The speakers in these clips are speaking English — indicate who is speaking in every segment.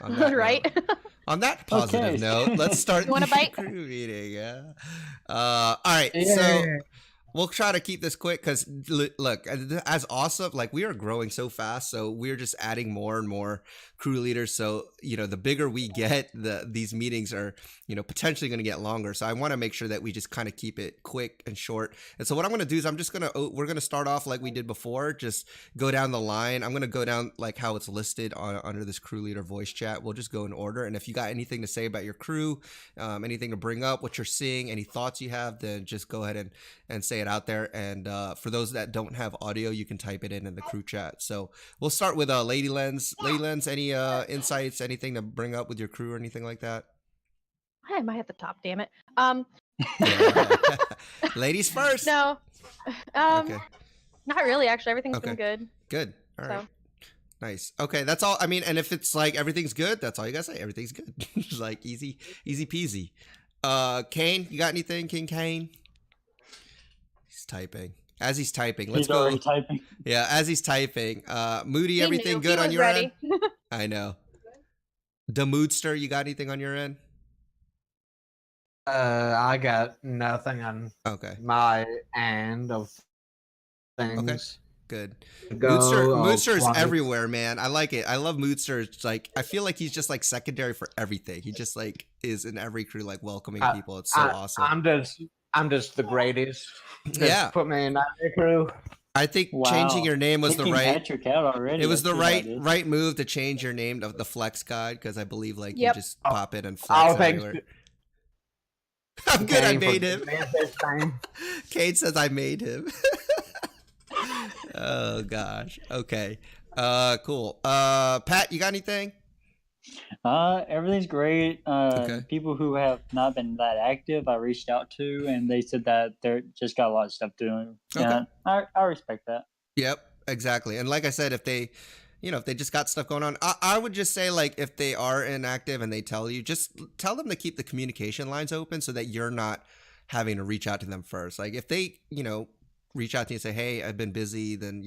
Speaker 1: On that
Speaker 2: Right?
Speaker 1: on that positive note, let's start
Speaker 2: You want a
Speaker 1: the
Speaker 2: bite?
Speaker 1: crew meeting. Yeah. All right. So
Speaker 3: Yeah.
Speaker 1: we'll try to keep this quick because look, as awesome, like we are growing so fast, so we're just adding more and more crew leaders. So the bigger we get, these meetings are potentially going to get longer. So I want to make sure that we just kind of keep it quick and short. And so what I'm going to do is we're going to start off like we did before, just go down the line. I'm going to go down like how it's listed under this crew leader voice chat. We'll just go in order. And if you got anything to say about your crew, anything to bring up, what you're seeing, any thoughts you have, then just go ahead and say it out there. And for those that don't have audio, you can type it in the crew chat. So we'll start with Lady Lens. Lady Lens, any insights, anything to bring up with your crew or anything like that?
Speaker 2: Am I at the top? Damn it.
Speaker 1: Ladies first.
Speaker 2: No.
Speaker 1: Okay.
Speaker 2: Not really. Actually, everything's
Speaker 1: Okay.
Speaker 2: been good.
Speaker 1: Good. All right.
Speaker 2: So.
Speaker 1: Nice. Okay, that's all. I mean, and if it's like everything's good, that's all you gotta say. Everything's good. It's like easy peasy. Kane, you got anything, King Kane? He's typing. As he's typing, let's go.
Speaker 4: Already typing.
Speaker 1: Yeah, as he's typing. Moody,
Speaker 2: He
Speaker 1: everything
Speaker 2: knew.
Speaker 1: good
Speaker 2: He
Speaker 1: on
Speaker 2: was
Speaker 1: your
Speaker 2: ready.
Speaker 1: end? I know. The Moodster, you got anything on your end?
Speaker 3: I got nothing on
Speaker 1: Okay.
Speaker 3: my end of things.
Speaker 1: Okay. Good.
Speaker 3: Go,
Speaker 1: Moodster is
Speaker 3: I'll
Speaker 1: everywhere, man. I like it. I love Moodster. It's like I feel like he's just like secondary for everything. He just like is in every crew, like welcoming people. It's so awesome.
Speaker 3: I'm just the greatest. Just
Speaker 1: Yeah.
Speaker 3: put me in that crew.
Speaker 1: I think
Speaker 4: Wow.
Speaker 1: changing your name was the
Speaker 4: Picking
Speaker 1: right.
Speaker 4: Patrick out already.
Speaker 1: It was the
Speaker 4: That's good idea.
Speaker 1: right move to change your name to the Flex Guide because I believe like
Speaker 2: Yep.
Speaker 1: you just pop in and
Speaker 3: I'll
Speaker 1: flex
Speaker 3: take
Speaker 1: everywhere. I'm good. I
Speaker 3: Kane for
Speaker 1: made him.
Speaker 3: this time.
Speaker 1: Kate says I made him. Oh gosh. Okay. Cool. Pat, you got anything?
Speaker 4: Everything's great.
Speaker 1: Okay.
Speaker 4: People who have not been that active, I reached out to, and they said that they're just got a lot of stuff doing.
Speaker 1: Okay.
Speaker 4: And I respect that.
Speaker 1: Yep, exactly. And like I said, if they, if they just got stuff going on, I would just say like if they are inactive and they tell you, just tell them to keep the communication lines open so that you're not having to reach out to them first. Like if they, reach out to you and say, hey, I've been busy, then,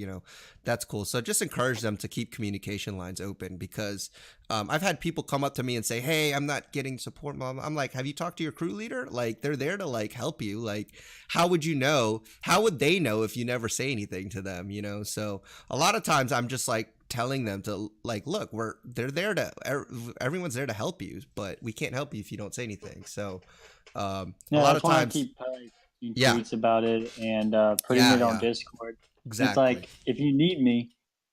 Speaker 1: that's cool. So just encourage them to keep communication lines open because I've had people come up to me and say, hey, I'm not getting support, Mom. I'm like, have you talked to your crew leader? Like, they're there to like help you. Like, how would you know? How would they know if you never say anything to them, So a lot of times I'm just like telling them to like, look, they're there everyone's there to help you, but we can't help you if you don't say anything. So a lot of times.
Speaker 4: Keep tweets about it and putting it on Discord.
Speaker 1: Exactly.
Speaker 4: It's like if you need me,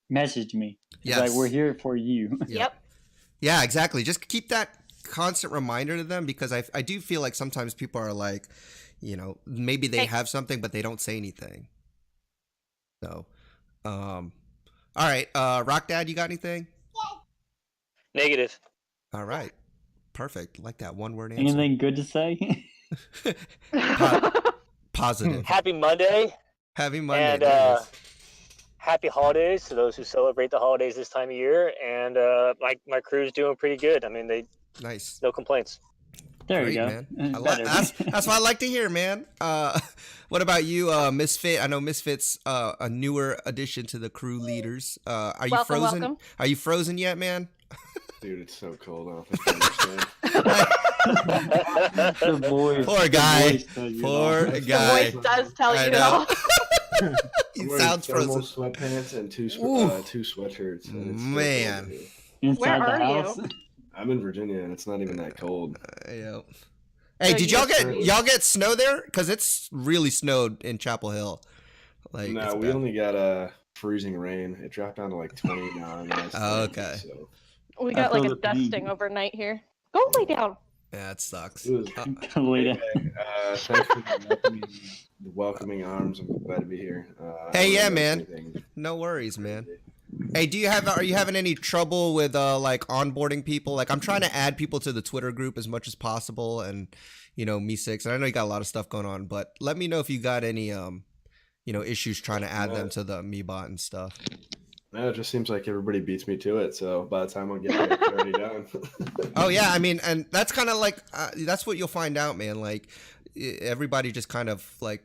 Speaker 4: message me. It's like we're here for you.
Speaker 2: Yep.
Speaker 1: Yeah, exactly. Just keep that constant reminder to them because I do feel like sometimes people are like, maybe they have something but they don't say anything. So, all right, Rock Dad, you got anything?
Speaker 5: Negative.
Speaker 1: All right, perfect. Like that one word answer.
Speaker 4: Anything good to say?
Speaker 1: Positive.
Speaker 5: Happy Monday.
Speaker 1: Happy Monday.
Speaker 5: And happy holidays to those who celebrate the holidays this time of year. And my crew's doing pretty good. I mean,
Speaker 1: nice.
Speaker 5: No complaints.
Speaker 4: There
Speaker 1: Great,
Speaker 4: you go.
Speaker 1: Man. That's what I like to hear, man. What about you, Misfit? I know Misfit's a newer addition to the crew leaders. Are you frozen?
Speaker 2: Welcome.
Speaker 1: Are you frozen yet, man?
Speaker 6: Dude, it's so cold. I don't think you understand.
Speaker 4: The voice.
Speaker 1: Poor guy.
Speaker 4: The voice tells you
Speaker 1: Poor
Speaker 4: all.
Speaker 1: guy.
Speaker 2: The voice does tell
Speaker 1: I
Speaker 2: you
Speaker 1: know.
Speaker 2: all.
Speaker 1: He
Speaker 6: I'm wearing
Speaker 1: sounds
Speaker 6: thermal
Speaker 1: frozen.
Speaker 6: sweatpants and two sweatshirts. And it's so
Speaker 1: Man.
Speaker 6: cold here.
Speaker 4: Inside
Speaker 2: Where
Speaker 4: the
Speaker 2: are you?
Speaker 4: house.
Speaker 6: I'm in Virginia and it's not even that cold.
Speaker 1: Yeah. Hey,
Speaker 2: So
Speaker 1: did y'all get snow there? Because it's really snowed in Chapel Hill. Like,
Speaker 6: No,
Speaker 1: it's
Speaker 6: we
Speaker 1: bad.
Speaker 6: only got freezing rain. It dropped down to like 29 last
Speaker 1: Oh,
Speaker 6: night,
Speaker 1: okay.
Speaker 6: So
Speaker 2: We
Speaker 4: I
Speaker 2: got like
Speaker 4: feel
Speaker 2: a
Speaker 4: the pain.
Speaker 2: dusting overnight here. Go lay down.
Speaker 1: Yeah, it sucks.
Speaker 6: it was
Speaker 4: Later.
Speaker 6: thanks for the welcoming arms. I'm glad to be here.
Speaker 1: Hey, yeah,
Speaker 6: I don't know
Speaker 1: man.
Speaker 6: anything.
Speaker 1: No worries, man. Hey, are you having any trouble with like onboarding people? Like I'm trying to add people to the Twitter group as much as possible and Me6, and I know you got a lot of stuff going on, but let me know if you got any issues trying to add them to the MeBot and stuff.
Speaker 6: No, it just seems like everybody beats me to it. So by the time I get there, it's already done.
Speaker 1: Oh yeah, I mean, and that's kind of like that's what you'll find out, man. Like everybody just kind of like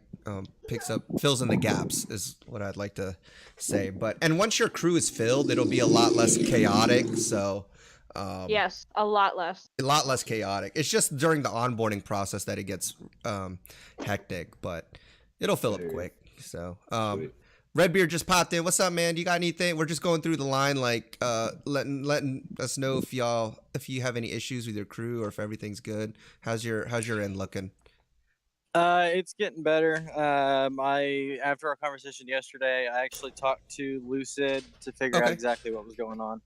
Speaker 1: fills in the gaps is what I'd like to say. And once your crew is filled, it'll be a lot less chaotic. So
Speaker 2: Yes, a lot less.
Speaker 1: A lot less chaotic. It's just during the onboarding process that it gets hectic, but it'll fill up
Speaker 6: Dude.
Speaker 1: quick. So
Speaker 6: Sweet.
Speaker 1: Redbeard just popped in. What's up, man? You got anything? We're just going through the line, like letting us know if you have any issues with your crew or if everything's good. How's your end looking?
Speaker 7: It's getting better. After our conversation yesterday, I actually talked to Lucid to figure out
Speaker 1: Okay.
Speaker 7: exactly what was going on.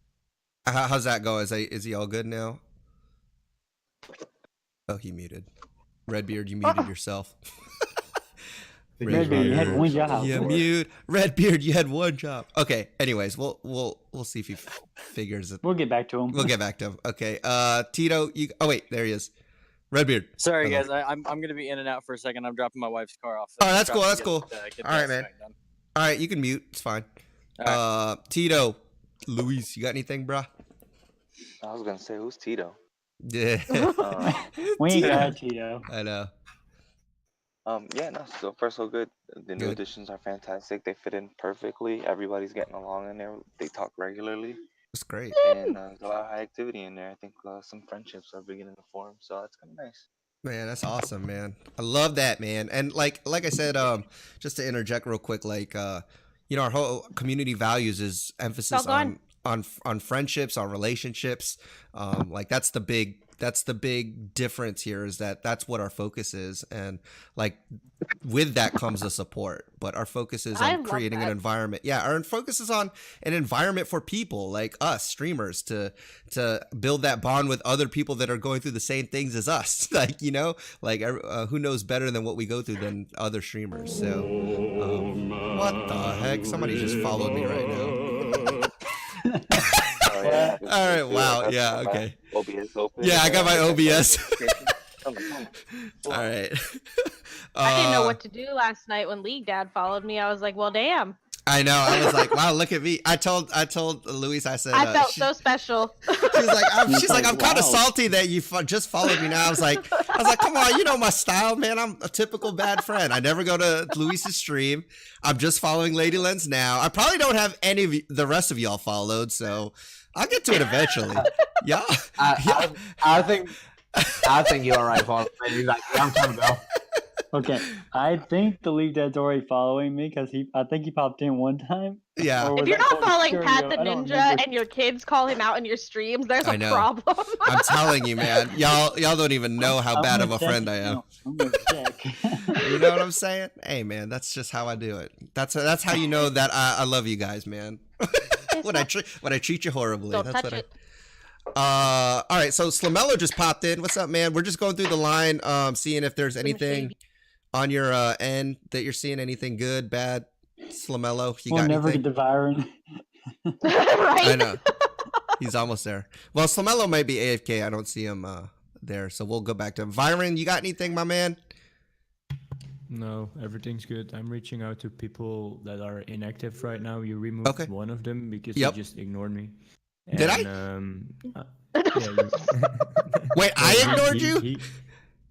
Speaker 1: How's that go? Is he all good now? Oh, he muted. Redbeard, you muted yourself.
Speaker 4: Redbeard, you had one job.
Speaker 1: Yeah, mute. Redbeard, you had one job. Okay. Anyways, we'll see if he figures it.
Speaker 4: We'll get back to him.
Speaker 1: We'll get back to him. Okay. Tito, you. Oh wait, there he is. Redbeard.
Speaker 7: Sorry,
Speaker 1: Hello.
Speaker 7: guys. I'm gonna be in and out for a second. I'm dropping my wife's car off.
Speaker 1: Oh, that's
Speaker 7: Got
Speaker 1: cool,
Speaker 7: to
Speaker 1: that's
Speaker 7: get-
Speaker 1: cool.
Speaker 7: get
Speaker 1: All right,
Speaker 7: that
Speaker 1: man.
Speaker 7: smack done.
Speaker 1: All right, you can mute. It's fine.
Speaker 7: All
Speaker 1: Tito, Luis, you got anything, bruh?
Speaker 8: I was gonna say, who's Tito?
Speaker 1: Yeah.
Speaker 4: We ain't
Speaker 1: Tito.
Speaker 4: got Tito.
Speaker 1: I know.
Speaker 8: Yeah, no, so far so good. The new
Speaker 1: Good.
Speaker 8: additions are fantastic. They fit in perfectly. Everybody's getting along in there. They talk regularly,
Speaker 1: It's great.
Speaker 8: and there's a lot of high activity in there. I think some friendships are beginning to form, so that's kind of nice.
Speaker 1: Man, that's awesome, man. I love that, man. And like I said, just to interject real quick, like our whole community values is emphasis
Speaker 2: All gone.
Speaker 1: on friendships, on relationships. Like that's the big difference here is that's what our focus is, and like with that comes the support, but our focus is
Speaker 2: I
Speaker 1: on
Speaker 2: love
Speaker 1: creating an
Speaker 2: that.
Speaker 1: environment. Yeah, our focus is on an environment for people like us streamers to build that bond with other people that are going through the same things as us. Like, who knows better than what we go through than other streamers. So what the heck, somebody just followed me right now.
Speaker 8: Oh, yeah.
Speaker 1: All right, wow,
Speaker 8: That's
Speaker 1: yeah,
Speaker 8: my
Speaker 1: okay.
Speaker 8: OBS open.
Speaker 1: Yeah, I got my OBS.
Speaker 8: Come on.
Speaker 1: All right.
Speaker 2: I didn't know what to do last night when League Dad followed me. I was like, well, damn.
Speaker 1: I know. I was like, wow, look at me. I told Luis, I said,
Speaker 2: I felt
Speaker 1: she-
Speaker 2: so special.
Speaker 1: She's like,
Speaker 4: He's
Speaker 1: I'm
Speaker 4: like,
Speaker 1: kind of
Speaker 4: wow.
Speaker 1: salty that you just followed me now. I was like, come on, you know my style, man. I'm a typical bad friend. I never go to Luis's stream. I'm just following Lady Lens now. I probably don't have any of the rest of y'all followed, so I'll get to it eventually. Yeah.
Speaker 3: I think you're alright, Paul. He's like, I'm trying to go.
Speaker 4: Okay, I think the League Dad's already following me because I think he popped in one time.
Speaker 1: Yeah.
Speaker 4: Or was
Speaker 2: If you're
Speaker 4: that
Speaker 2: not
Speaker 4: Cold
Speaker 2: following
Speaker 4: Fury?
Speaker 2: Pat the
Speaker 4: I don't
Speaker 2: Ninja
Speaker 4: remember.
Speaker 2: and your kids call him out in your streams, there's
Speaker 1: I
Speaker 2: a
Speaker 1: know.
Speaker 2: problem.
Speaker 1: I'm telling you, man. Y'all don't even know how
Speaker 4: I'm
Speaker 1: bad of
Speaker 4: gonna
Speaker 1: a
Speaker 4: check
Speaker 1: friend
Speaker 4: it
Speaker 1: I am.
Speaker 4: out. I'm gonna check.
Speaker 1: You know what I'm saying? Hey, man, that's just how I do it. That's how you know that I love you guys, man. when I treat you horribly.
Speaker 2: Don't
Speaker 1: That's
Speaker 2: touch
Speaker 1: what
Speaker 2: it.
Speaker 1: all right, so Slamello just popped in. What's up, man? We're just going through the line, seeing if there's anything on your end that you're seeing, anything good, bad. Slamello, you
Speaker 4: We'll
Speaker 1: got
Speaker 4: never
Speaker 1: anything?
Speaker 4: get to Byron.
Speaker 2: Right?
Speaker 1: I know. He's almost there. Well, Slamello might be AFK. I don't see him there, so we'll go back to him. Byron, you got anything, my man?
Speaker 9: No, everything's good. I'm reaching out to people that are inactive right now. You removed
Speaker 1: Okay.
Speaker 9: one of them because
Speaker 1: Yep.
Speaker 9: he just ignored me.
Speaker 1: Did I?
Speaker 9: Yeah, you-
Speaker 1: Wait, I
Speaker 9: No,
Speaker 1: ignored
Speaker 9: he-
Speaker 1: you?
Speaker 9: he-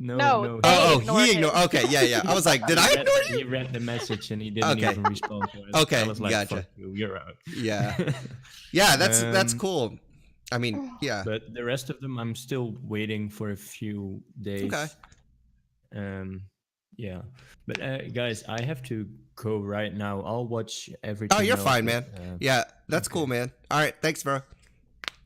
Speaker 9: no,
Speaker 2: No,
Speaker 9: no.
Speaker 2: they
Speaker 1: Oh,
Speaker 2: ignored
Speaker 1: he
Speaker 2: him.
Speaker 1: ignored. Okay, yeah. I was like, did I
Speaker 9: He read-
Speaker 1: ignore you?
Speaker 9: He read the message and he didn't
Speaker 1: Okay.
Speaker 9: even respond to it.
Speaker 1: Okay,
Speaker 9: I was like,
Speaker 1: gotcha.
Speaker 9: fuck you, you're out.
Speaker 1: Yeah. Yeah, that's
Speaker 9: Um,
Speaker 1: cool. I mean, yeah.
Speaker 9: But the rest of them, I'm still waiting for a few days.
Speaker 1: Okay.
Speaker 9: Yeah. But guys, I have to go right now. I'll watch everything.
Speaker 1: Oh, you're
Speaker 9: else,
Speaker 1: fine, man.
Speaker 9: but,
Speaker 1: Yeah, that's
Speaker 9: okay.
Speaker 1: cool, man. All right, thanks, bro.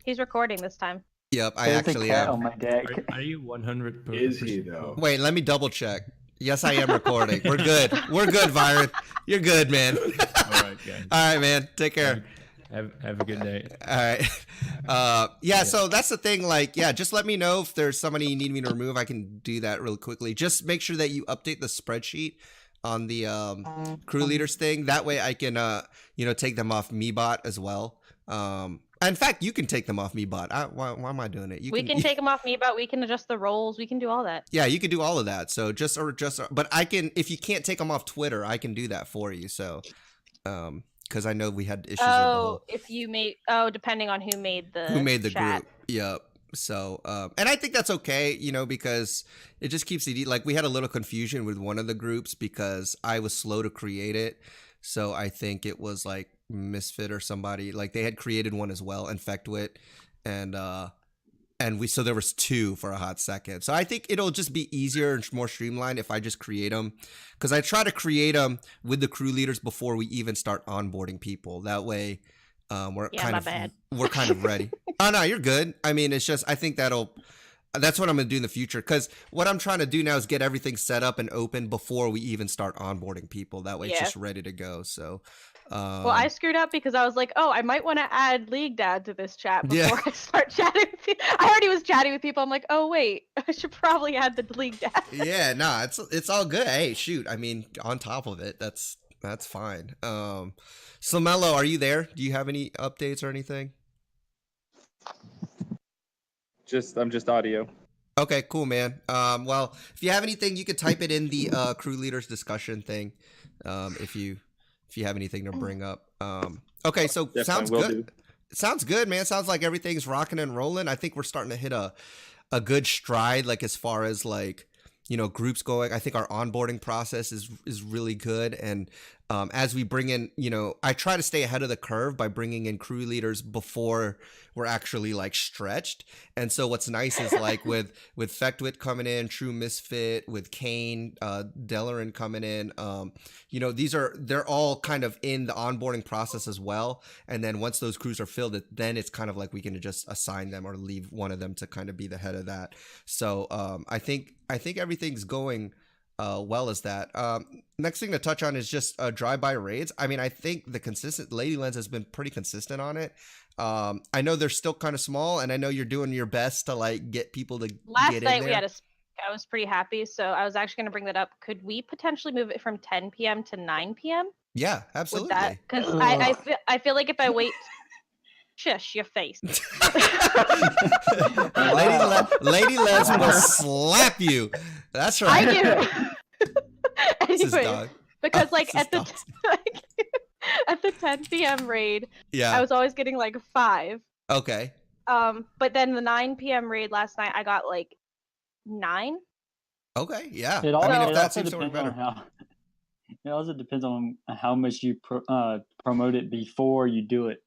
Speaker 2: He's recording this time.
Speaker 1: Yep, I
Speaker 4: There's
Speaker 1: actually
Speaker 4: a cat
Speaker 1: am.
Speaker 4: on my deck.
Speaker 9: Are you 100%?
Speaker 6: Is he, though?
Speaker 1: Wait, let me double check. Yes, I am recording. We're good. We're good, Byron. You're good, man.
Speaker 9: All right, guys.
Speaker 1: All right, man. Take care.
Speaker 9: Have a good day.
Speaker 1: All right. Yeah, so that's the thing. Like, yeah, just let me know if there's somebody you need me to remove. I can do that really quickly. Just make sure that you update the spreadsheet on the crew leaders thing. That way I can, take them off MeBot as well. In fact, you can take them off MeBot. Why am I doing it?
Speaker 2: We can take him off me, but we can adjust the roles. We can do all that.
Speaker 1: Yeah, you can do all of that. So but I can, if you can't take them off Twitter, I can do that for you. So, because I know we had issues with the whole,
Speaker 2: If you made, depending on who made the chat.
Speaker 1: group. Yep. So, and I think that's okay, because it just keeps it, like we had a little confusion with one of the groups because I was slow to create it. So I think it was like Misfit or somebody, like they had created one as well, Infectwit. And so there was 2 for a hot second. So I think it'll just be easier and more streamlined if I just create them, because I try to create them with the crew leaders before we even start onboarding people. That way, we're kind of ready. Oh no, you're good. I mean, it's just I think that's what I'm gonna do in the future, because what I'm trying to do now is get everything set up and open before we even start onboarding people. That way, it's just ready to go. So.
Speaker 2: Well, I screwed up because I was like, oh, I might want to add League Dad to this chat before I start chatting with people. I already was chatting with people. I'm like, oh, wait, I should probably add the League Dad.
Speaker 1: Yeah, no, it's all good. Hey, shoot. I mean, on top of it, that's fine. So Mello, are you there? Do you have any updates or anything?
Speaker 10: I'm just audio.
Speaker 1: Okay, cool, man. Well, if you have anything, you could type it in the crew leaders discussion thing. If you have anything to bring up. Okay, so sounds good. Sounds good, man. Sounds like everything's rocking and rolling. I think we're starting to hit a good stride, like as far as like, you know, groups going. I think our onboarding process is really good. And as we bring in, you know, I try to stay ahead of the curve by bringing in crew leaders before we're actually like stretched. And so what's nice is like with Fectwit coming in, True Misfit, with Kane, Delarin coming in, you know, they're all kind of in the onboarding process as well. And then once those crews are filled, then it's kind of like we can just assign them or leave one of them to kind of be the head of that. So I think everything's going well as that. Next thing to touch on is just drive-by raids. I mean, I think the Lady Lens has been pretty consistent on it. I know they're still kind of small, and I know you're doing your best to like get people to
Speaker 2: Last
Speaker 1: get
Speaker 2: night
Speaker 1: in
Speaker 2: we
Speaker 1: there.
Speaker 2: had I was pretty happy, so I was actually going to bring that up. Could we potentially move it from 10 p.m. to 9 p.m.?
Speaker 1: Yeah, absolutely.
Speaker 2: Because I feel like if I wait, shush your face.
Speaker 1: Lady Les will slap you. That's right.
Speaker 2: I do.
Speaker 1: This is
Speaker 2: Anyways,
Speaker 1: dog.
Speaker 2: because like
Speaker 1: This
Speaker 2: at the
Speaker 1: is
Speaker 2: at the 10 p.m. raid,
Speaker 1: Yeah.
Speaker 2: I was always getting like 5.
Speaker 1: Okay.
Speaker 2: But then the 9 p.m. raid last night, I got like 9.
Speaker 1: Okay. Yeah.
Speaker 4: It
Speaker 1: I mean,
Speaker 4: also,
Speaker 1: if that seems to work
Speaker 4: depends
Speaker 1: better.
Speaker 4: on how. It also depends on how much you promote it before you do it.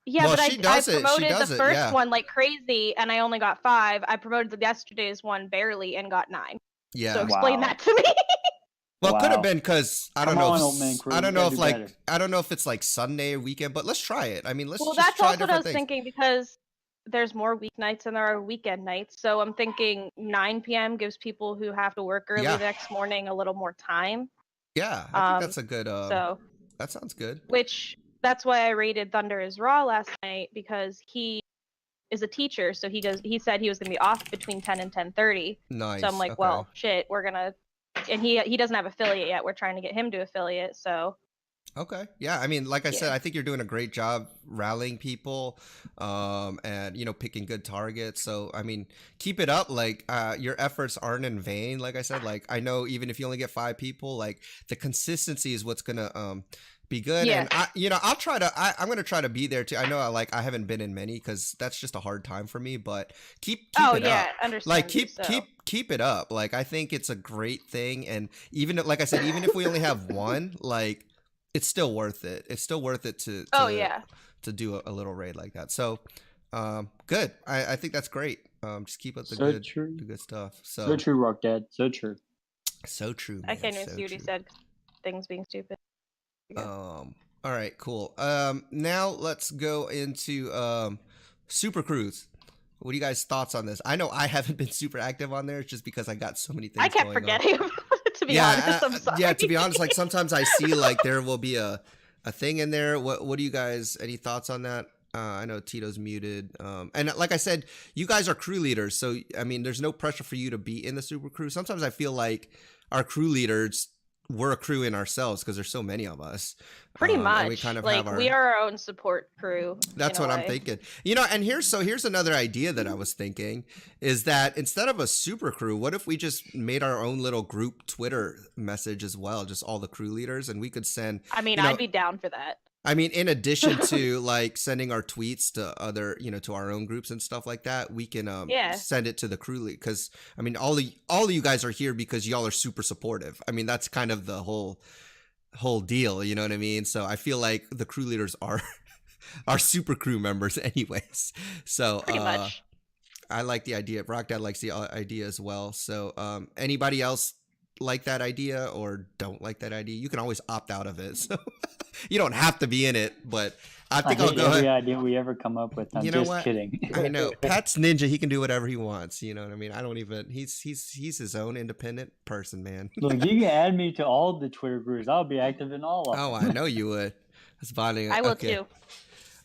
Speaker 2: Yeah,
Speaker 1: Well,
Speaker 2: but
Speaker 1: she
Speaker 2: I
Speaker 1: does it. She
Speaker 2: promoted
Speaker 1: does
Speaker 2: the
Speaker 1: it,
Speaker 2: first
Speaker 1: yeah.
Speaker 2: one like crazy, and I only got 5. I promoted yesterday's one barely and got 9.
Speaker 1: Yeah.
Speaker 2: So explain
Speaker 4: Wow.
Speaker 2: that to me.
Speaker 1: Well, it could have
Speaker 4: Wow.
Speaker 1: been because I don't
Speaker 4: Come
Speaker 1: know.
Speaker 4: on,
Speaker 1: If,
Speaker 4: old man crew,
Speaker 1: I don't
Speaker 4: we
Speaker 1: know
Speaker 4: gotta
Speaker 1: if
Speaker 4: do
Speaker 1: like
Speaker 4: better.
Speaker 1: I don't know if it's like Sunday or weekend, but let's try it. I mean, let's
Speaker 2: Well,
Speaker 1: just
Speaker 2: that's
Speaker 1: try
Speaker 2: also what I
Speaker 1: different
Speaker 2: was
Speaker 1: things.
Speaker 2: thinking because there's more weeknights than there are weekend nights. So I'm thinking 9 p.m. gives people who have to work early
Speaker 1: Yeah.
Speaker 2: the next morning a little more time.
Speaker 1: Yeah, I think that's a good.
Speaker 2: So
Speaker 1: That sounds good.
Speaker 2: that's why I rated Thunder is Raw last night, because he is a teacher, so he said he was gonna be off between 10 and 10:30.
Speaker 1: Nice.
Speaker 2: So I'm like,
Speaker 1: okay.
Speaker 2: well, shit, we're gonna, and he doesn't have affiliate yet. We're trying to get him to affiliate. So
Speaker 1: Okay. Yeah. I mean, like I said,
Speaker 2: Yeah.
Speaker 1: I think you're doing a great job rallying people, and you know, picking good targets. So I mean, keep it up. Like, your efforts aren't in vain. Like I said, like I know even if you only get 5 people, like the consistency is what's gonna be good.
Speaker 2: Yeah.
Speaker 1: And I'll try to. I'm gonna try to be there too. I know I haven't been in many because that's just a hard time for me. But keep it up.
Speaker 2: understand.
Speaker 1: Like keep it up. Like I think it's a great thing. And even like I said, even if we only have one, like. It's still worth it. It's still worth it to to do a little raid like that. So, good. I think that's great. Just keep up the
Speaker 4: So
Speaker 1: good,
Speaker 4: true.
Speaker 1: the good stuff.
Speaker 4: So true, Rock Dad. So true.
Speaker 1: So true.
Speaker 2: I
Speaker 1: Man.
Speaker 2: can't even
Speaker 1: so
Speaker 2: see what he
Speaker 1: true.
Speaker 2: said. Things being stupid.
Speaker 1: All right, cool. Now let's go into Super Cruise. What are you guys' thoughts on this? I know I haven't been super active on there. It's just because I got so many things.
Speaker 2: I kept
Speaker 1: going
Speaker 2: forgetting
Speaker 1: on.
Speaker 2: about it, to be honest. I'm sorry.
Speaker 1: Yeah, to be honest, like sometimes I see like there will be a thing in there. What do you guys, any thoughts on that? I know Tito's muted. And like I said, you guys are crew leaders, so I mean there's no pressure for you to be in the Super Crew. Sometimes I feel like our crew leaders, we're a crew in ourselves because there's so many of us.
Speaker 2: Pretty
Speaker 1: and
Speaker 2: much.
Speaker 1: we kind of
Speaker 2: like
Speaker 1: have our,
Speaker 2: we are our own support crew.
Speaker 1: that's
Speaker 2: in a
Speaker 1: what I'm
Speaker 2: way.
Speaker 1: thinking. You know, and here's another idea that I was thinking is that instead of a super crew, what if we just made our own little group Twitter message as well, just all the crew leaders, and we could send.
Speaker 2: I mean,
Speaker 1: you know,
Speaker 2: I'd be down for that.
Speaker 1: I mean, in addition to like sending our tweets to other, you know, to our own groups and stuff like that, we can send it to the crew lead, because I mean, all of you guys are here because y'all are super supportive. I mean, that's kind of the whole deal, you know what I mean? So I feel like the crew leaders are super crew members anyways. So
Speaker 2: Pretty much.
Speaker 1: I like the idea. Rock Dad likes the idea as well. So anybody else like that idea or don't like that idea? You can always opt out of it. So you don't have to be in it, but I think I'll
Speaker 4: hate
Speaker 1: go
Speaker 4: every
Speaker 1: ahead.
Speaker 4: idea we ever come up with. I'm
Speaker 1: You know
Speaker 4: just
Speaker 1: what?
Speaker 4: kidding.
Speaker 1: I know Pat's ninja. He can do whatever he wants. You know what I mean? I don't even. He's his own independent person, man.
Speaker 4: Look, you can add me to all the Twitter groups. I'll be active in all of them.
Speaker 1: Oh, I know you would. That's bonding.
Speaker 2: I will
Speaker 1: Okay.
Speaker 2: too.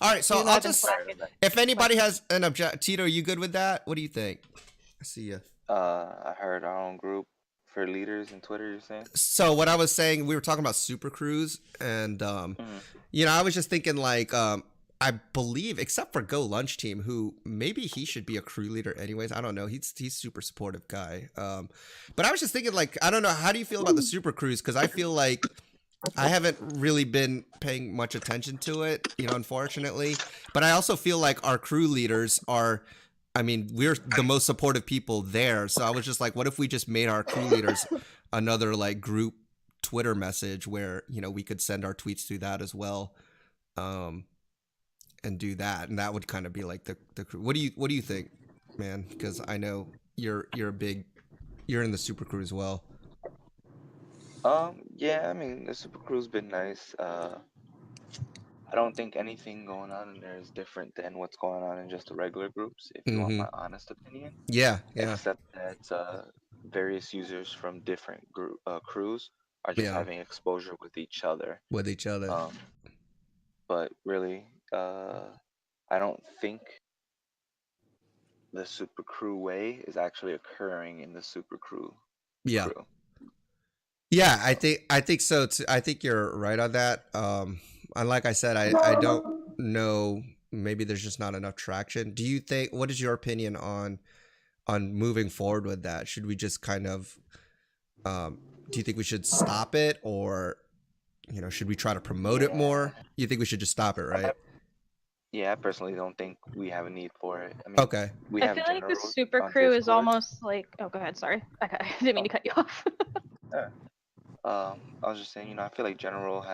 Speaker 1: All right, so
Speaker 2: You
Speaker 1: I'll
Speaker 2: have been
Speaker 1: just.
Speaker 2: slacking.
Speaker 1: If anybody has an object, Tito, you good with that? What do you think? I see you.
Speaker 8: I heard our own group for leaders in Twitter. You're saying?
Speaker 1: So what I was saying, we were talking about Super Cruise, and you know, I was just thinking like, I believe, except for Go Lunch Team, who maybe he should be a crew leader anyways. I don't know. He's super supportive guy. But I was just thinking like, I don't know. How do you feel about the Super Cruise? Because I feel like I haven't really been paying much attention to it, you know, unfortunately. But I also feel like our crew leaders are. I mean, we're the most supportive people there. So I was just like, what if we just made our crew leaders another like group Twitter message where, you know, we could send our tweets through that as well, and do that, and that would kind of be like the crew. What do you think, man? Because I know you're in the Super Crew as well.
Speaker 8: Yeah, I mean, the Super Crew's been nice. I don't think anything going on in there is different than what's going on in just the regular groups, if you want my honest opinion.
Speaker 1: Yeah.
Speaker 8: Except that various users from different crews are just having exposure with each other. But really, I don't think the Super Crew way is actually occurring in the Super Crew.
Speaker 1: Yeah.
Speaker 8: Crew.
Speaker 1: Yeah, I think so too. I think you're right on that. And like I said, I don't know. Maybe there's just not enough traction. Do you think? What is your opinion on moving forward with that? Should we just kind of? Do you think we should stop it, or you know, should we try to promote it more? You think we should just stop it, right?
Speaker 8: Yeah, I personally don't think we have a need for it. I mean,
Speaker 1: Okay.
Speaker 8: We
Speaker 2: I
Speaker 8: have
Speaker 2: feel like the
Speaker 8: generals
Speaker 2: Super
Speaker 8: on
Speaker 2: Crew is
Speaker 8: Discord.
Speaker 2: almost like. Oh, go ahead. Sorry. Okay, I didn't mean to cut you off.
Speaker 8: I was just saying, you know, I feel like General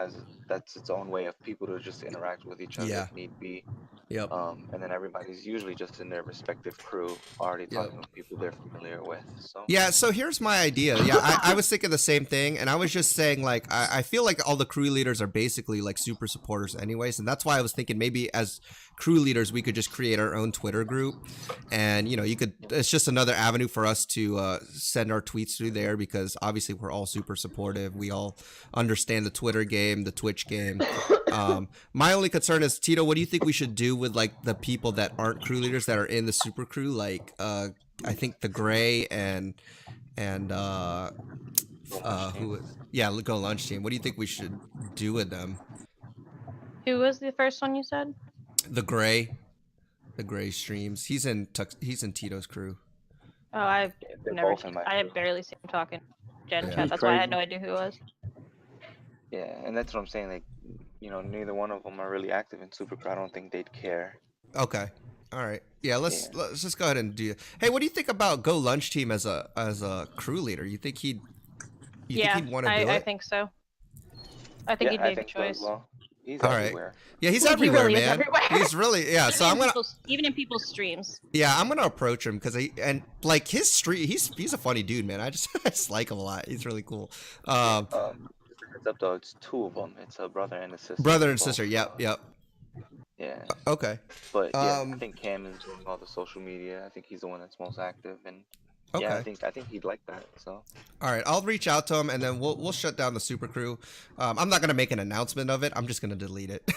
Speaker 8: that's its own way of people to just interact with each other if need be.
Speaker 1: Yep.
Speaker 8: And then everybody's usually just in their respective crew, already talking with people they're familiar with. So
Speaker 1: Yeah, so here's my idea. Yeah, I was thinking the same thing, and I was just saying, like, I feel like all the crew leaders are basically, like, super supporters anyways, and that's why I was thinking maybe as crew leaders, we could just create our own Twitter group, and, you know, it's just another avenue for us to send our tweets through there, because obviously we're all super supportive. We all understand the Twitter game, the Twitch game. My only concern is, Tito, what do you think we should do with, like, the people that aren't crew leaders that are in the Super Crew? Like, I think the Gray and Go Lunch Team. What do you think we should do with them?
Speaker 2: Who was the first one you said?
Speaker 1: The Gray streams. He's in Tito's crew.
Speaker 2: Oh, I've
Speaker 8: They're
Speaker 2: never.
Speaker 8: both in my
Speaker 2: I
Speaker 8: crew.
Speaker 2: barely seen him talking. Gen
Speaker 1: Yeah.
Speaker 2: chat. That's why I had no idea who it was.
Speaker 8: yeah, and that's what I'm saying. Like, you know, neither one of them are really active in Super Crew. I don't think they'd care.
Speaker 1: Okay. All right. Yeah, let's just go ahead and do it. Hey, what do you think about Go Lunch Team as a crew leader? You think he'd want to do it?
Speaker 2: I think so. I think he'd be
Speaker 8: I
Speaker 2: a good
Speaker 8: think so as
Speaker 2: choice.
Speaker 8: well. He's
Speaker 1: All right.
Speaker 8: everywhere.
Speaker 1: Yeah, he's
Speaker 2: He
Speaker 1: everywhere,
Speaker 2: really is
Speaker 1: man.
Speaker 2: everywhere.
Speaker 1: He's really So I'm gonna
Speaker 2: Even in people's streams.
Speaker 1: I'm gonna approach him because like his stream. He's a funny dude, man. I just like him a lot. He's really cool.
Speaker 8: Heads up though, it's two of them. It's a brother and a sister.
Speaker 1: Brother and
Speaker 8: Both.
Speaker 1: sister. Yep.
Speaker 8: Yeah.
Speaker 1: Okay.
Speaker 8: But yeah, I think Cam is doing all the social media. I think he's the one that's most active, and yeah, I think he'd like that. So.
Speaker 1: All right, I'll reach out to him, and then we'll shut down the Super Crew. I'm not gonna make an announcement of it. I'm just gonna delete it.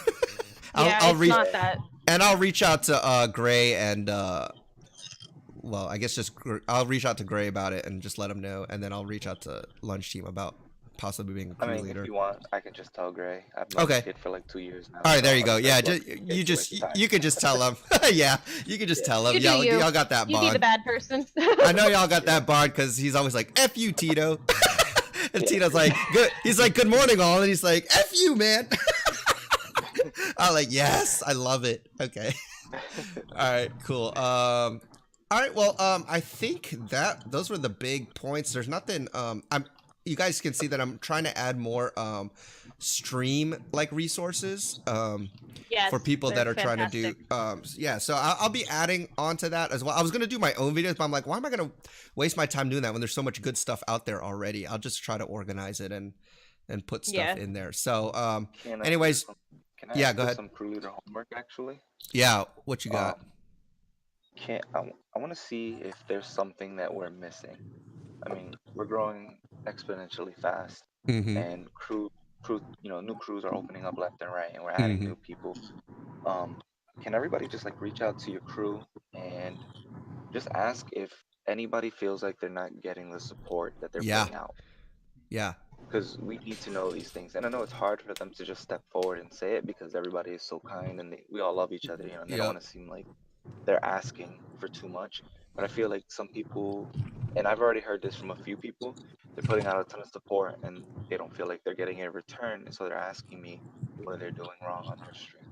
Speaker 1: I'll
Speaker 2: not that.
Speaker 1: And I'll reach out to Gray and well, I guess I'll reach out to Gray about it and just let him know, and then I'll reach out to Lunch Team about possibly being a crew leader.
Speaker 8: If you want, I can just tell Gray. I've known this kid for like 2 years now.
Speaker 1: All right, there
Speaker 8: so
Speaker 1: you go.
Speaker 8: I'm
Speaker 1: Yeah,
Speaker 8: just
Speaker 1: you could just tell him. Yeah, you could just tell him.
Speaker 2: You
Speaker 1: Y'all got that
Speaker 2: You
Speaker 1: bond.
Speaker 2: be the bad person.
Speaker 1: I know y'all got that bond because he's always like, "F you, Tito," and Tito's like, "Good." He's like, "Good morning, all," and he's like, "F you, man." I'm like, "Yes, I love it." Okay. All right, cool. All right, well, I think that those were the big points. There's nothing. You guys can see that I'm trying to add more stream like resources
Speaker 2: Yes,
Speaker 1: for people that
Speaker 2: they're
Speaker 1: are trying to do yeah, so I'll be adding on to that as well. I was gonna do my own videos, but I'm like, why am I gonna waste my time doing that when there's so much good stuff out there already? I'll just try to organize it and put stuff in there. So anyways, yeah, go ahead.
Speaker 8: Some crew leader homework actually.
Speaker 1: Yeah, what you got?
Speaker 8: I want to see if there's something that we're missing. I mean, we're growing exponentially fast, and crew, new crews are opening up left and right, and we're adding new people. Can everybody just like reach out to your crew and just ask if anybody feels like they're not getting the support that they're putting out?
Speaker 1: Yeah.
Speaker 8: Because we need to know these things, and I know it's hard for them to just step forward and say it because everybody is so kind and we all love each other, and they don't want to seem like they're asking for too much. But I feel like some people, and I've already heard this from a few people, they're putting out a ton of support and they don't feel like they're getting a return, and so they're asking me what they're doing wrong on their stream.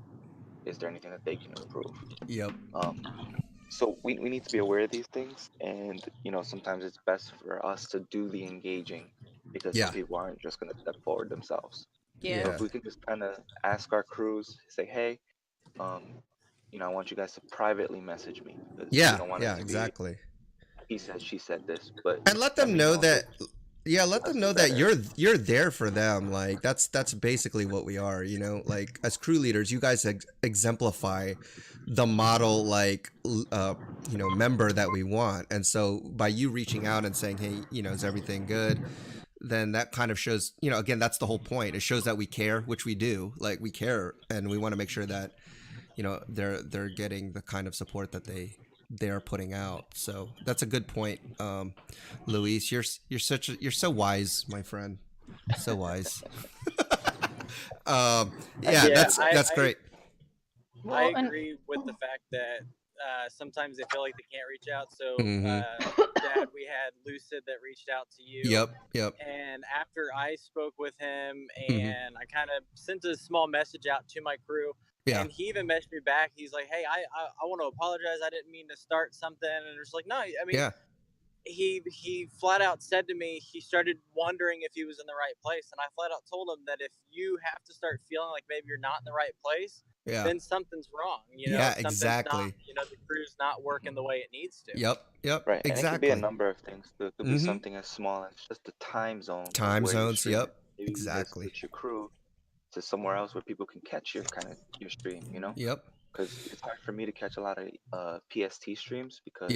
Speaker 8: Is there anything that they can improve?
Speaker 1: Yep.
Speaker 8: So we need to be aware of these things, and sometimes it's best for us to do the engaging because some people aren't just going to step forward themselves.
Speaker 2: Yeah.
Speaker 8: So if we can just kind of ask our crews, say, hey, I want you guys to privately message me.
Speaker 1: Yeah, exactly.
Speaker 8: He said, she said this, but
Speaker 1: and let them know that. Yeah, let them know that you're there for them. Like that's basically what we are. Like as crew leaders, you guys exemplify the model like member that we want. And so by you reaching out and saying, hey, is everything good? Then that kind of shows, again, that's the whole point. It shows that we care, which we do. Like we care, and we want to make sure that they're getting the kind of support that they're putting out. So that's a good point. Luis, you're so wise, my friend. So wise. That's great.
Speaker 7: I agree with the fact that sometimes they feel like they can't reach out. So Dad, we had Lucid that reached out to you.
Speaker 1: Yep.
Speaker 7: And after I spoke with him and I kind of sent a small message out to my crew.
Speaker 1: Yeah.
Speaker 7: And he even messaged me back. He's like, hey, I want to apologize. I didn't mean to start something. And it's like, no, I mean, he flat out said to me, he started wondering if he was in the right place. And I flat out told him that if you have to start feeling like maybe you're not in the right place, then something's wrong.
Speaker 1: Exactly.
Speaker 7: Not, the crew's not working the way it needs to.
Speaker 1: Yep.
Speaker 8: Right.
Speaker 1: Exactly.
Speaker 8: And it could be a number of things. It could be something as small as just the time zone.
Speaker 1: Time zones. Yep.
Speaker 8: Maybe
Speaker 1: Exactly.
Speaker 8: You switch your crew to somewhere else where people can catch your stream.
Speaker 1: Yep.
Speaker 8: Because it's hard for me to catch a lot of PST streams because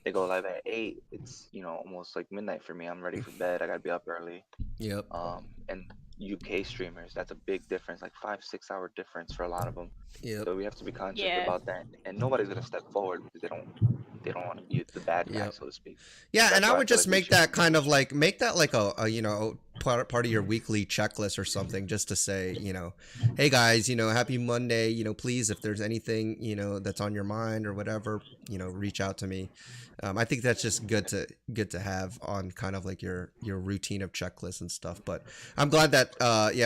Speaker 8: they go live at 8. It's almost like midnight for me. I'm ready for bed. I gotta be up early.
Speaker 1: Yep.
Speaker 8: And UK streamers, that's a big difference, like 5-6 hour difference for a lot of them.
Speaker 1: Yep.
Speaker 8: So we have to be conscious about that. And nobody's gonna step forward because they don't want to be the bad guy, so to speak.
Speaker 1: Yeah,
Speaker 8: That's
Speaker 1: and I
Speaker 8: why
Speaker 1: would
Speaker 8: feel
Speaker 1: just
Speaker 8: like we
Speaker 1: make that kind of like a part of your weekly checklist or something, just to say, hey guys, happy Monday, please, if there's anything, that's on your mind or whatever, reach out to me. I think that's just good to have on kind of like your routine of checklists and stuff. But I'm glad that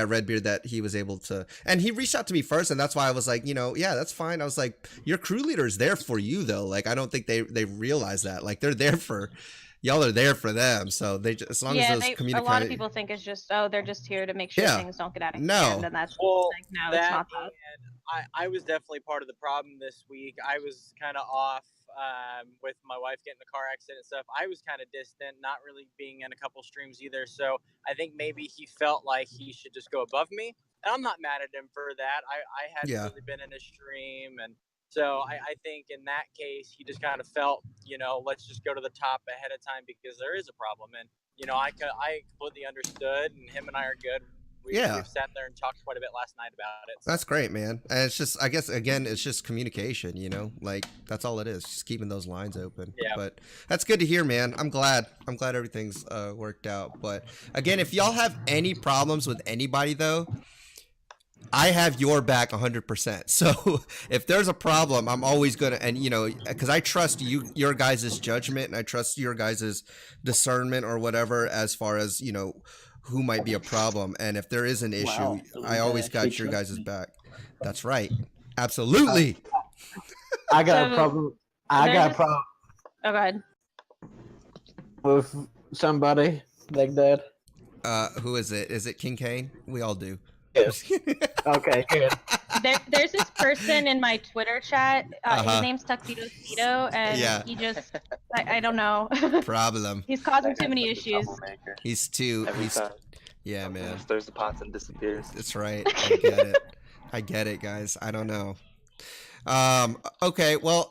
Speaker 1: Redbeard, that he was able to, and he reached out to me first, and that's why I was like, that's fine. I was like, your crew leader is there for you though. Like I don't think they realize that. Like they're there for y'all, are there for them. So they just, as long as those
Speaker 2: a lot of people think it's just, they're just here to make sure things don't get out of hand, and that's like, no, it's not that.
Speaker 7: I was definitely part of the problem this week. I was kind of off with my wife getting in a car accident and stuff. I was kind of distant, not really being in a couple streams either. So I think maybe he felt like he should just go above me. And I'm not mad at him for that. I hadn't really been in a stream. And so I think in that case, he just kind of felt, let's just go to the top ahead of time because there is a problem. And, I completely understood, and him and I are good. We've sat there and talked quite a bit last night about it.
Speaker 1: That's great, man. And it's just, I guess, again, it's just communication, like that's all it is, just keeping those lines open.
Speaker 7: Yeah.
Speaker 1: But that's good to hear, man. I'm glad everything's worked out. But again, if y'all have any problems with anybody though, I have your back 100%. So if there's a problem, I'm always gonna, and because I trust your guys' judgment, and I trust your guys' discernment or whatever, as far as who might be a problem. And if there is an issue, I always got your guys' back. That's right. Absolutely.
Speaker 3: I got a problem. I got a problem.
Speaker 2: Oh, go ahead.
Speaker 3: With somebody like that.
Speaker 1: Who is it? Is it King Kane? We all do.
Speaker 3: Okay, good.
Speaker 2: There's this person in my Twitter chat.
Speaker 1: Uh-huh.
Speaker 2: His name's Tuxedo Speedo, and
Speaker 1: Yeah.
Speaker 2: he just, I don't know.
Speaker 1: Problem.
Speaker 2: He's causing too many issues.
Speaker 8: Troublemaker.
Speaker 1: He's too.
Speaker 8: Every
Speaker 1: He's.
Speaker 8: time
Speaker 1: Yeah, man.
Speaker 8: stirs the pots and disappears.
Speaker 1: That's right. I get it. I get it, guys. I don't know. Okay. Well.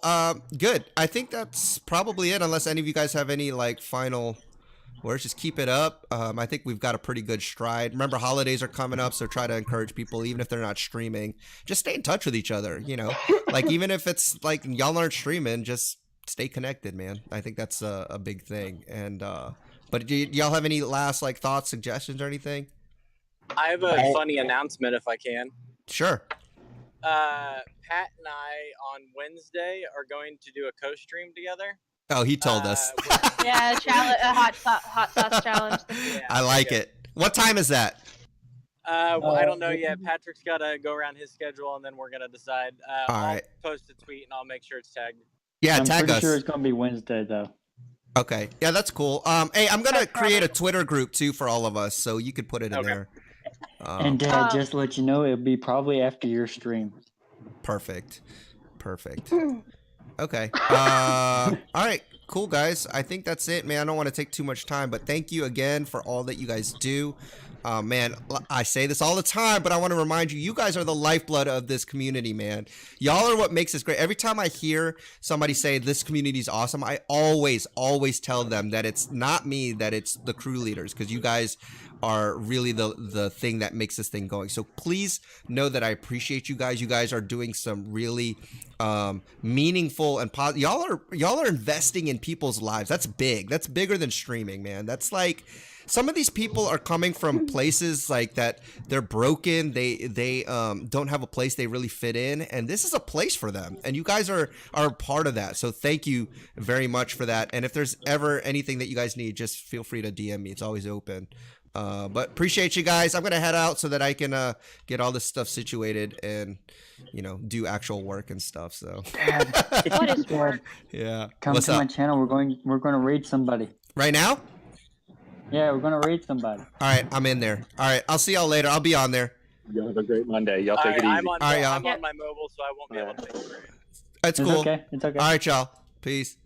Speaker 1: Good. I think that's probably it. Unless any of you guys have any like final words, just keep it up. I think we've got a pretty good stride. Remember, holidays are coming up, so try to encourage people, even if they're not streaming, just stay in touch with each other. You know, like even if it's like y'all aren't streaming, just stay connected, man. I think that's a big thing. And but do y'all have any last like thoughts, suggestions, or anything?
Speaker 7: I have a funny announcement if I can.
Speaker 1: Sure.
Speaker 7: Pat and I on Wednesday are going to do a co-stream together.
Speaker 1: Oh, he told us.
Speaker 2: Yeah, a hot sauce challenge.
Speaker 7: Yeah,
Speaker 1: I like it. What time is that?
Speaker 7: Well, I don't know yet. Patrick's got to go around his schedule, and then we're gonna decide.
Speaker 1: All
Speaker 7: I'll
Speaker 1: right.
Speaker 7: post a tweet, and I'll make sure it's tagged.
Speaker 1: Yeah,
Speaker 4: I'm
Speaker 1: tag
Speaker 4: pretty
Speaker 1: us.
Speaker 4: sure it's gonna be Wednesday though.
Speaker 1: Okay. Yeah, that's cool. Hey, I'm gonna create a Twitter group too for all of us, so you could put it in
Speaker 7: Okay.
Speaker 1: there.
Speaker 4: And Dad, just to let you know, it'll be probably after your stream.
Speaker 1: Perfect. Okay. All right. Cool, guys. I think that's it, man. I don't want to take too much time, but thank you again for all that you guys do. Man, I say this all the time, but I want to remind you, you guys are the lifeblood of this community, man. Y'all are what makes this great. Every time I hear somebody say this community is awesome, I always tell them that it's not me, that it's the crew leaders, because you guys are really the thing that makes this thing going. So please know that I appreciate you guys. You guys are doing some really meaningful and positive. Y'all are investing in people's lives. That's big. That's bigger than streaming, man. That's like, some of these people are coming from places like that. They're broken. They don't have a place they really fit in, and this is a place for them. And you guys are part of that. So thank you very much for that. And if there's ever anything that you guys need, just feel free to DM me. It's always open. But appreciate you guys. I'm gonna head out so that I can get all this stuff situated and do actual work and stuff. So
Speaker 2: What is work?
Speaker 1: yeah.
Speaker 4: Come
Speaker 1: What's
Speaker 4: to my
Speaker 1: up?
Speaker 4: channel. We're going to raid somebody.
Speaker 1: Right now?
Speaker 4: Yeah, we're going to raid somebody.
Speaker 1: All right, I'm in there. All right, I'll see y'all later. I'll be on there.
Speaker 10: Y'all have a great Monday. Y'all
Speaker 7: All
Speaker 10: take
Speaker 7: right,
Speaker 10: it easy.
Speaker 7: I'm on
Speaker 1: All right, y'all.
Speaker 7: my mobile, so I won't be able to take it.
Speaker 1: That's
Speaker 4: It's
Speaker 1: cool.
Speaker 4: okay. It's okay.
Speaker 1: All right, y'all. Peace.